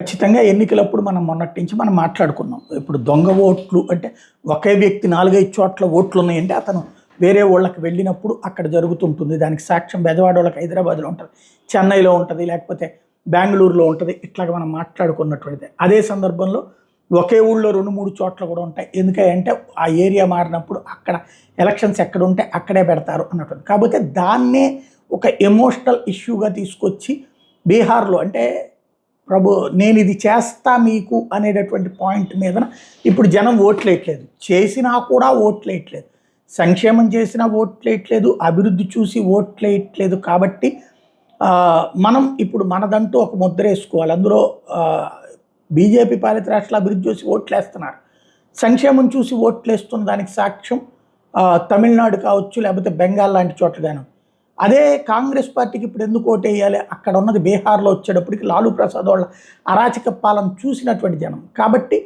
ఖచ్చితంగా ఎన్నికలప్పుడు మనం మొన్నటి నుంచి మనం మాట్లాడుకున్నాం. ఇప్పుడు దొంగ ఓట్లు అంటే ఒకే వ్యక్తి 4, 5 చోట్ల ఓట్లున్నాయంటే అతను వేరే ఊళ్ళకి వెళ్ళినప్పుడు అక్కడ జరుగుతుంటుంది. దానికి సాక్ష్యం బెజవాడోళ్ళకి హైదరాబాద్‌లో ఉంటది. చెన్నైలో ఉంటది. లేకపోతే బెంగుళూరులో ఉంటది. ఇట్లాగ మనం మాట్లాడుకున్నటువంటిదే. అదే సందర్భంలో ఒకే ఊళ్ళో 2, 3 చోట్ల కూడా ఉంటాయి. ఎందుకంటే ఆ ఏరియా మారినప్పుడు అక్కడ ఎలక్షన్స్ ఎక్కడుంటే అక్కడే పెడతారు అన్నట్టు. కాకపోతే దాన్నే ఒక ఎమోషనల్ ఇష్యూగా తీసుకొచ్చి బీహార్‌లో అంటే ప్రభు నేను ఇది చేస్తా మీకు అనేటటువంటి పాయింట్ మీదన ఇప్పుడు జనం ఓట్లేయట్లేదు. చేసినా కూడా ఓట్లేయట్లేదు. సంక్షేమం చేసినా ఓట్లేయట్లేదు. అభివృద్ధి చూసి ఓట్లేయట్లేదు. కాబట్టి మనం ఇప్పుడు మనదంటూ ఒక ముద్రేసుకోవాలి. అందులో బీజేపీ పాలిత రాష్ట్రాల అభివృద్ధి చూసి ఓట్లేస్తున్నారు. సంక్షేమం చూసి ఓట్లేస్తున్న దానికి సాక్ష్యం తమిళనాడు కావచ్చు, లేకపోతే బెంగాల్ లాంటి చోట్ల గాను. అదే కాంగ్రెస్ పార్టీకి ఇప్పుడు ఎందుకు ఓటేయాలి? అక్కడ ఉన్నది బీహార్‌లో వచ్చేటప్పటికి లాలూ ప్రసాద్ వాళ్ళ అరాచక పాలన చూసినటువంటి జనం. కాబట్టి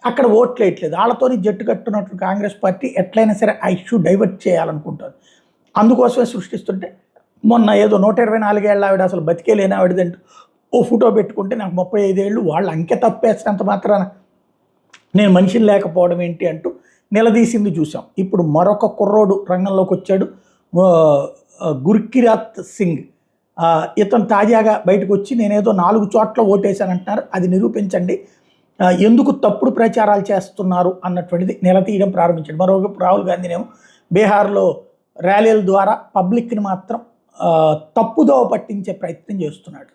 అక్కడ ఓట్లేయట్లేదు. వాళ్ళతోని జట్టు కట్టున్నటువంటి కాంగ్రెస్ పార్టీ ఎట్లయినా సరే ఆ ఇష్యూ డైవర్ట్ చేయాలనుకుంటుంది. అందుకోసమే సృష్టిస్తుంటే మొన్న ఏదో 124 ఏళ్ల ఆవిడ అసలు బతికే లేని ఆవిడదంటూ ఓ ఫోటో పెట్టుకుంటే నాకు 35 ఏళ్ళు వాళ్ళు అంకె తప్పేసినంత మాత్రాన నేను మనిషిని లేకపోవడం ఏంటి అంటూ నిలదీసింది చూసాం. ఇప్పుడు మరొక కుర్రోడు రంగంలోకి వచ్చాడు. గుర్కిరాత్ సింగ్ ఇతను తాజాగా బయటకు వచ్చి నేనేదో 4 చోట్ల ఓటేశానంటున్నారు. అది నిరూపించండి. ఎందుకు తప్పుడు ప్రచారాలు చేస్తున్నారు అన్నటువంటిది నిలదీయడం ప్రారంభించాడు. మరోవైపు రాహుల్ గాంధీనేమో బీహార్‌లో ర్యాలీల ద్వారా పబ్లిక్‌ని మాత్రం తప్పుదోవ పట్టించే ప్రయత్నం చేస్తున్నాడు.